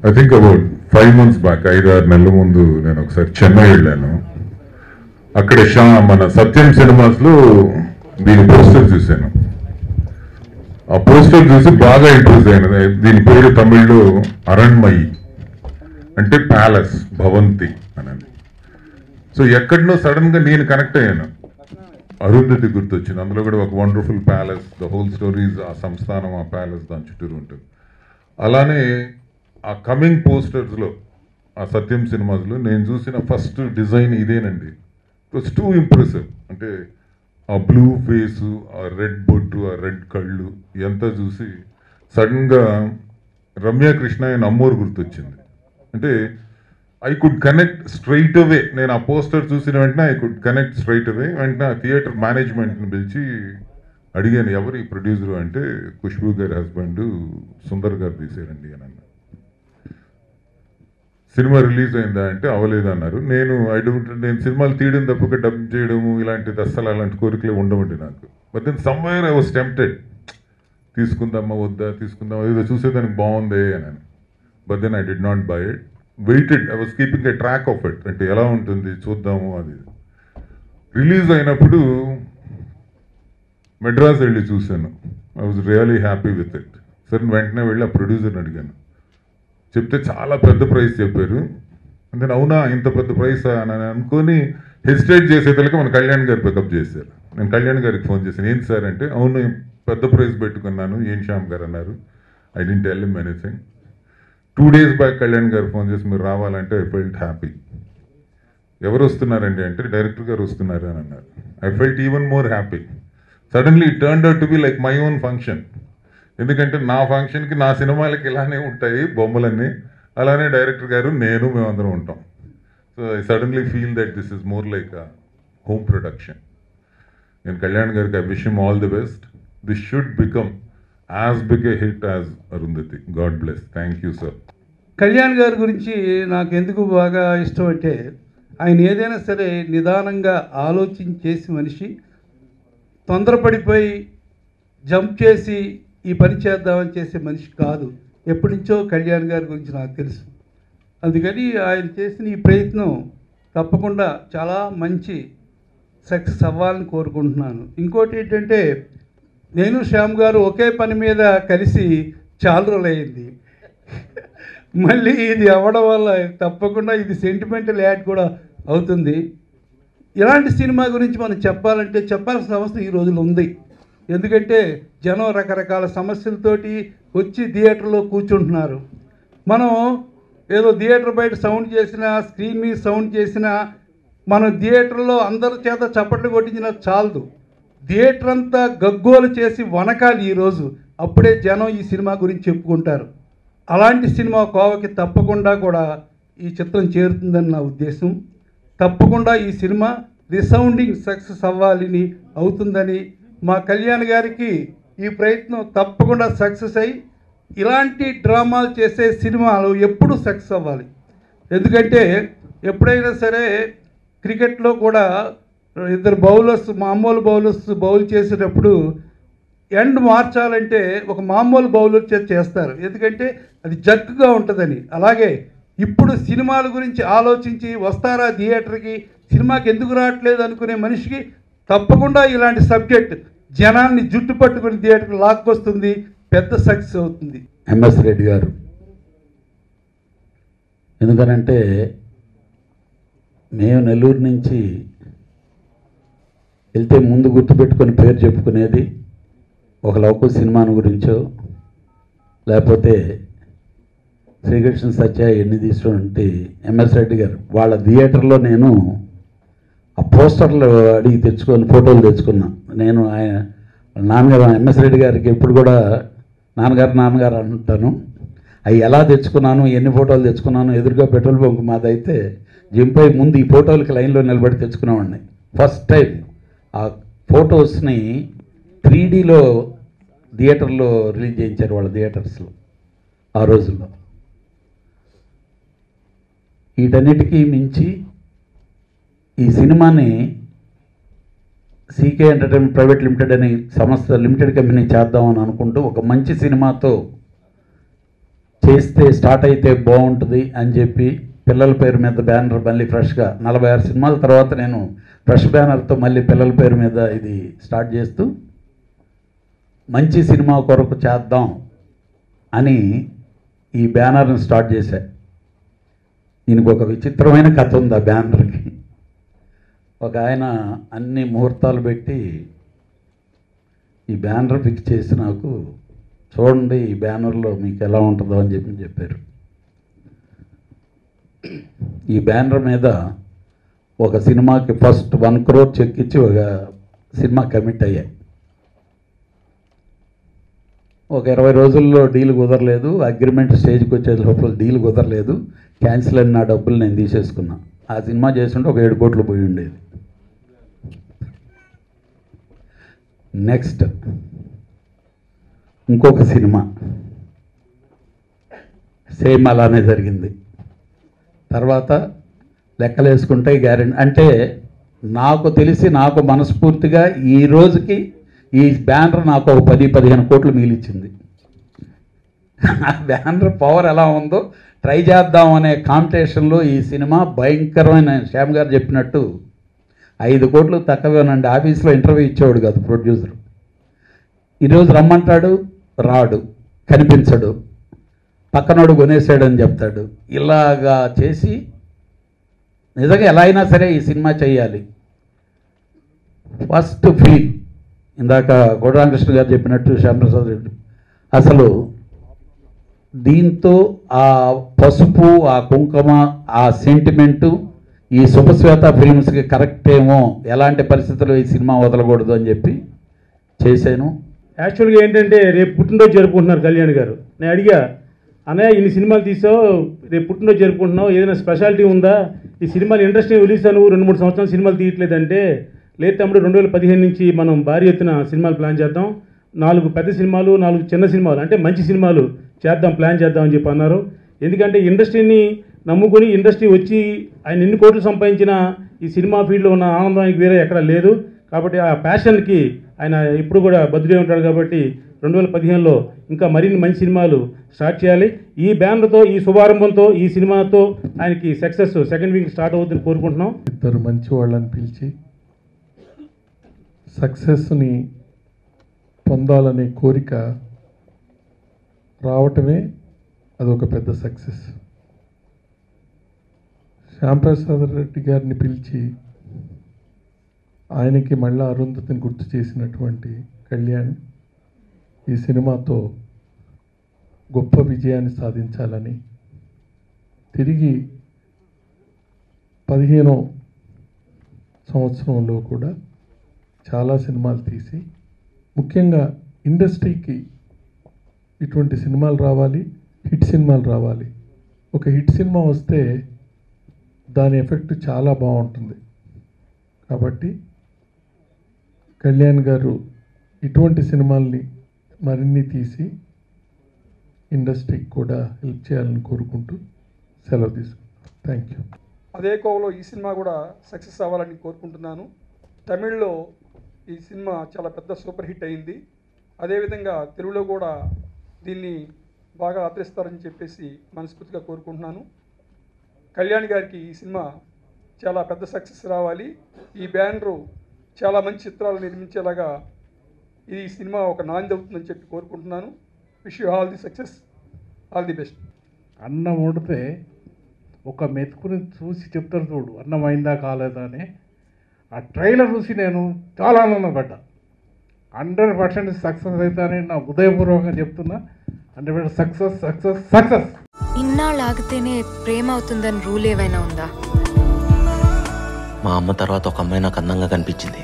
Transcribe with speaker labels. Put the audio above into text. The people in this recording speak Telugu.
Speaker 1: I think about 5 months back 5-6 నెలల ముందు నేను ఒకసారి చెన్నై వెళ్ళాను. అక్కడ మన సత్యం సినిమాస్ లో దీని పోస్టర్ చూశాను. ఆ పోస్టర్ చూసి బాగా ఇంట్రెస్ట్ అయినది. దీని పేరు తమిళ్లో అరణ్మయి, అంటే ప్యాలెస్, భవంతి అని. సో ఎక్కడనో సడన్ గా నేను కనెక్ట్ అయ్యాను. అరుంధతి గుర్తొచ్చింది. అందులో కూడా ఒక wonderful palace, the whole stories, ఆ సంస్థానం, ఆ ప్యాలెస్ దాని చుట్టూరు ఉంటుంది. అలానే ఆ కమింగ్ పోస్టర్స్లో, ఆ సత్యం సినిమాస్లో నేను చూసిన ఫస్ట్ డిజైన్ ఇదేనండి. It was two impressive. అంటే ఆ బ్లూ ఫేసు, ఆ రెడ్ బొట్టు, ఆ రెడ్ కళ్ళు ఎంత చూసి సడన్గా రమ్య కృష్ణ అండ్ అమ్మోరు గుర్తొచ్చింది. అంటే ఐ కుడ్ కనెక్ట్ స్ట్రైట్ అవే. నేను ఆ పోస్టర్ చూసిన వెంటనే ఐ కుడ్ కనెక్ట్ స్ట్రైట్ అవే. వెంటనే ఆ థియేటర్ మేనేజ్మెంట్ని పిలిచి అడిగాను, ఎవరు ఈ ప్రొడ్యూసరు అంటే, ఖుష్బూ గారి హస్బెండ్ సుందర్ గారు తీసారండి అని అన్నారు. సినిమా రిలీజ్ అయిందా అంటే అవ్వలేదన్నారు. నేను సినిమాలు తీయడం తప్పక డబ్ చేయడము ఇలాంటిది అస్సలు అలాంటి కోరికలే ఉండవండి నాకు. But then somewhere I was tempted, తీసుకుందామా వద్దా, తీసుకుందామా, ఏదో చూసేదానికి బాగుంది అని. But then I did not buy it. Waited, I was keeping a track of it. అంటే ఎలా ఉంటుంది చూద్దాము అది. రిలీజ్ అయినప్పుడు మెడ్రాస్ వెళ్ళి చూశాను. I was really happy with it. సరే వెంటనే వెళ్ళి ఆ ప్రొడ్యూసర్ని అడిగాను. చెప్తే చాలా పెద్ద ప్రైస్ చెప్పారు. అంటే అవునా ఇంత పెద్ద ప్రైస్ అని అనుకొని హెసిటేట్ చేసేతలకి మన కళ్యాణ్ గారు పికప్ చేశారు. నేను కళ్యాణ్ గారికి ఫోన్ చేశాను, ఏంటి సార్ అంటే, అవును పెద్ద ప్రైస్ పెట్టుకున్నాను, ఏం శ్యామ్ గారు అన్నారు. I didn't tell him anything. 2 days back Kalyan గారు ఫోన్ చేసి మీరు రావాలంటే ఐ ఫెల్ట్ హ్యాపీ. ఎవరు వస్తున్నారండి అంటే డైరెక్టర్ గారు వస్తున్నారు అని అన్నారు. I felt even more happy. Suddenly it turned out to be like my own function. ఎందుకంటే నా ఫంక్షన్కి, నా సినిమాలకి ఇలానే ఉంటాయి బొమ్మలన్నీ. అలానే డైరెక్టర్ గారు, మేమందరం ఉంటాం. So I suddenly feel that this is more like a home production. నేను కళ్యాణ్ గారికి I wish him all the best. This should become as big a hit as Arundhati. God bless. Thank you sir.
Speaker 2: Kalyan గారి గురించి నాకు ఎందుకు బాగా ఇష్టం అంటే, ఆయన ఏదైనా సరే నిదానంగా ఆలోచించేసి మనిషి, తొందరపడిపోయి జంప్ చేసి ఈ పని చేద్దామని చేసే మనిషి కాదు. ఎప్పటి నుంచో కళ్యాణ్ గారి గురించి నాకు తెలుసు. అందుకని ఆయన చేసిన ఈ ప్రయత్నం తప్పకుండా చాలా మంచి సక్సెస్ అవ్వాలని కోరుకుంటున్నాను. ఇంకోటి ఏంటంటే, నేను శ్యామ్ గారు ఒకే పని మీద కలిసి చాలా రోజులు అయింది. మళ్ళీ ఇది అవ్వడం వల్ల తప్పకుండా ఇది సెంటిమెంటల్ యాడ్ కూడా అవుతుంది. ఇలాంటి సినిమా గురించి మనం చెప్పాలంటే చెప్పాల్సిన అవసరం ఈ రోజుల్లో ఉంది. ఎందుకంటే జనం రకరకాల సమస్యలతోటి వచ్చి థియేటర్లో కూర్చుంటున్నారు. మనం ఏదో థియేటర్ బయట సౌండ్ చేసినా, స్క్రీన్ మీద సౌండ్ చేసినా, మనం థియేటర్లో అందరి చేత చప్పట్లు కొట్టించినా చాలదు. థియేటర్ అంతా గగ్గోలు చేసి వనకాలి ఈరోజు. అప్పుడే జనం ఈ సినిమా గురించి చెప్పుకుంటారు. అలాంటి సినిమా కోవకి తప్పకుండా కూడా ఈ చిత్రం చేరుతుందని నా ఉద్దేశం. తప్పకుండా ఈ సినిమా రిసౌండింగ్ సక్సెస్ అవ్వాలని అవుతుందని, మా కళ్యాణ్ గారికి ఈ ప్రయత్నం తప్పకుండా సక్సెస్ అయ్యి ఇలాంటి డ్రామాలు చేసే సినిమాలు ఎప్పుడు సక్సెస్ అవ్వాలి. ఎందుకంటే ఎప్పుడైనా సరే క్రికెట్లో కూడా ఇద్దరు బౌలర్స్, మామూలు బౌలర్స్ బౌల్ చేసేటప్పుడు ఎండ్ మార్చాలంటే ఒక మామూలు బౌలర్ చేస్తారు. ఎందుకంటే అది జక్కుగా ఉంటుందని. అలాగే ఇప్పుడు సినిమాల గురించి ఆలోచించి వస్తారా థియేటర్కి, సినిమాకి ఎందుకు రావట్లేదు అనుకునే మనిషికి తప్పకుండా ఇలాంటి సబ్జెక్ట్ జనాన్ని జుట్టు పట్టుకుని థియేటర్కి లాక్కొస్తుంది, పెద్ద సక్సెస్ అవుతుంది.
Speaker 3: ఎంఎస్ రెడ్డి గారు, ఎందుకనంటే మేము నెల్లూరు నుంచి వెళ్తే ముందు గుర్తుపెట్టుకొని పేరు చెప్పుకునేది ఒక లవకు సినిమాను గురించో, లేకపోతే శ్రీకృష్ణ సత్య ఎన్ని తీసుకుంటే ఎంఎస్ రెడ్డి గారు వాళ్ళ థియేటర్లో నేను ఆ పోస్టర్లు అడిగి తెచ్చుకొని ఫోటోలు తెచ్చుకున్నా. నేను ఆయన నాన్నగారు ఎంఎస్ రెడ్డి గారికి ఎప్పుడు కూడా నాన్నగారు అంటాను. అవి ఎలా తెచ్చుకున్నాను, ఎన్ని ఫోటోలు తెచ్చుకున్నాను, ఎదురుగా పెట్రోల్ బంక్ మాదైతే జింపై ముందు ఈ ఫోటోలకి లైన్లో నిలబడి తెచ్చుకునేవాడిని. ఫస్ట్ టైం ఆ ఫొటోస్ని 3Dలో థియేటర్లో రిలీజ్ చేయించారు వాళ్ళ థియేటర్స్లో ఆ రోజుల్లో. వీటన్నిటికీ మించి ఈ సినిమాని సీకే ఎంటర్టైన్మెంట్ ప్రైవేట్ లిమిటెడ్ అనే సంస్థ లిమిటెడ్ కంపెనీ చేద్దామని అనుకుంటూ ఒక మంచి సినిమాతో చేస్తే స్టార్ట్ అయితే బాగుంటుంది అని చెప్పి పిల్లల పేరు మీద బ్యానర్ మళ్ళీ ఫ్రెష్గా 46 సినిమాల తర్వాత నేను ఫ్రెష్ బ్యానర్తో మళ్ళీ పిల్లల పేరు మీద ఇది స్టార్ట్ చేస్తూ మంచి సినిమా కొరకు చేద్దాం అని ఈ బ్యానర్ని స్టార్ట్ చేశా. దీనికి ఒక విచిత్రమైన కథ ఉంది ఆ బ్యానర్కి. ఒక ఆయన అన్ని ముహూర్తాలు పెట్టి ఈ బ్యానర్ ఫిక్స్ చేసి నాకు చూడండి ఈ బ్యానర్లో మీకు ఎలా ఉంటుందో అని చెప్పారు. ఈ బ్యానర్ మీద ఒక సినిమాకి ఫస్ట్ 1 crore చెక్ ఇచ్చి ఒక సినిమా కమిట్ అయ్యాయి. ఒక 20 రోజుల్లో డీల్ కుదరలేదు, అగ్రిమెంట్ స్టేజ్కి వచ్చే లోపల డీల్ కుదరలేదు, క్యాన్సిల్ అయిన నా డబ్బులు నేను తీసేసుకున్నా. ఆ సినిమా చేస్తుంటే ఒక 7 కోట్లు పోయి ఉండేది. నెక్స్ట్ ఇంకొక సినిమా సేమ్ అలానే జరిగింది. తర్వాత లెక్కలేసుకుంటే గ్యారెంటీ అంటే నాకు తెలిసి నాకు మనస్ఫూర్తిగా ఈ రోజుకి ఈ బ్యానర్ నాకు ఒక 10-15 కోట్లు మిగిలిచ్చింది. ఆ బ్యానర్ పవర్ ఎలా ఉందో ట్రై చేద్దాం అనే కాంపిటీషన్లో ఈ సినిమా భయంకరమైన, శ్యామ్ గారు చెప్పినట్టు 5 కోట్లు తక్కువేనండి. ఆఫీస్లో ఇంటర్వ్యూ ఇచ్చేవాడు కాదు ప్రొడ్యూసర్. ఈరోజు రమ్మంటాడు, రాడు, కనిపించడు, పక్కనోడు కొనేసాడని చెప్తాడు. ఇలాగా చేసి నిజంగా ఎలా అయినా సరే ఈ సినిమా చేయాలి. ఫస్ట్ ఫీల్ ఇందాక కోటరామకృష్ణ గారు చెప్పినట్టు శ్యామప్రసాద్ రెడ్డి అసలు దీంతో ఆ పసుపు, ఆ కుంకుమ, ఆ సెంటిమెంటు ఈ శుభశ్వేత ఫిల్మ్స్కి కరెక్ట్ ఏమో, ఎలాంటి పరిస్థితుల్లో ఈ సినిమా వదలకూడదు అని చెప్పి చేశాను.
Speaker 4: యాక్చువల్గా ఏంటంటే రేపు పుట్టినరోజు జరుపుకుంటున్నారు కళ్యాణ్ గారు. నేను అడిగా, అన్నయ్య ఇన్ని సినిమాలు తీసావు, రేపు పుట్టినరోజు జరుపుకుంటున్నావు, ఏదైనా స్పెషాలిటీ ఉందా? ఈ సినిమాలు ఇండస్ట్రీ వదిలేసాను, 2-3 సంవత్సరాలు సినిమాలు తీయట్లేదంటే, లేదు తమ్ముడు 2015 నుంచి మనం భారీ ఎత్తున సినిమాలు ప్లాన్ చేద్దాం, 4 పెద్ద సినిమాలు 4 చిన్న సినిమాలు అంటే మంచి సినిమాలు చేద్దాం, ప్లాన్ చేద్దాం అని చెప్పి అన్నారు. ఎందుకంటే ఇండస్ట్రీని నమ్ముకొని ఇండస్ట్రీ వచ్చి ఆయన ఎన్ని కోట్లు సంపాదించిన ఈ సినిమా ఫీల్డ్లో ఉన్న ఆనందం ఆయనకి వేరే ఎక్కడ లేదు. కాబట్టి ఆ ప్యాషన్కి ఆయన ఇప్పుడు కూడా బద్దుడే ఉంటాడు. కాబట్టి 2015లో ఇంకా మరిన్ని మంచి సినిమాలు స్టార్ట్ చేయాలి. ఈ బ్యానర్తో, ఈ శుభారంభంతో, ఈ సినిమాతో ఆయనకి సక్సెస్ సెకండ్ వీక్ స్టార్ట్ అవుతుందని కోరుకుంటున్నాం.
Speaker 5: ఇద్దరు మంచి వాళ్ళని పిలిచి సక్సెస్ని పొందాలనే కోరిక రావటమే అదొక పెద్ద సక్సెస్. శ్యాంప్రసాద్ రెడ్డి గారిని పిలిచి ఆయనకి మళ్ళీ అరుంధతిని గుర్తు చేసినటువంటి కళ్యాణ్ ఈ సినిమాతో గొప్ప విజయాన్ని సాధించాలని తిరిగి 15వ సంవత్సరంలో కూడా చాలా సినిమాలు తీసి, ముఖ్యంగా ఇండస్ట్రీకి ఇటువంటి సినిమాలు రావాలి, హిట్ సినిమాలు రావాలి. ఒక హిట్ సినిమా వస్తే దాని ఎఫెక్ట్ చాలా బాగుంటుంది. కాబట్టి కళ్యాణ్ గారు ఇటువంటి సినిమాల్ని మరిన్ని తీసి ఇండస్ట్రీకి కూడా హెల్ప్ చేయాలని కోరుకుంటూ సెలవు తీసుకుంటాను. Thank you.
Speaker 6: అదే కోవలో ఈ సినిమా కూడా సక్సెస్ అవ్వాలని కోరుకుంటున్నాను. తమిళ్లో ఈ సినిమా చాలా పెద్ద సూపర్ హిట్ అయింది. అదేవిధంగా తెలుగులో కూడా దీన్ని బాగా ఆదరిస్తారని చెప్పేసి మనస్ఫూర్తిగా కోరుకుంటున్నాను. కళ్యాణ్ గారికి ఈ సినిమా చాలా పెద్ద సక్సెస్ రావాలి. ఈ బ్యానరు చాలా మంచి చిత్రాలు నిర్మించేలాగా ఈ సినిమా ఒక నాంది అవుతుందని చెప్పి కోరుకుంటున్నాను. Wish you all the success, all the best.
Speaker 7: అన్నం వండితే ఒక మెతుకుని చూసి చెప్తారు చూడు, అన్నం అయిందా కాలేదా అని. ఆ ట్రైలర్ చూసి నేను చాలా ఆనందపడ్డా. 100% సక్సెస్ అవుతానని నా హృదయపూర్వకంగా చెప్తున్నా. 100% సక్సెస్ సక్సెస్ సక్సెస్.
Speaker 8: ఇన్నాళ్ళు ఆగితేనే ప్రేమ అవుతుందని రూల్ ఏమైనా ఉందా?
Speaker 9: మా అమ్మ తర్వాత ఒక అమ్మాయి నాకు అందంగా కనిపించింది.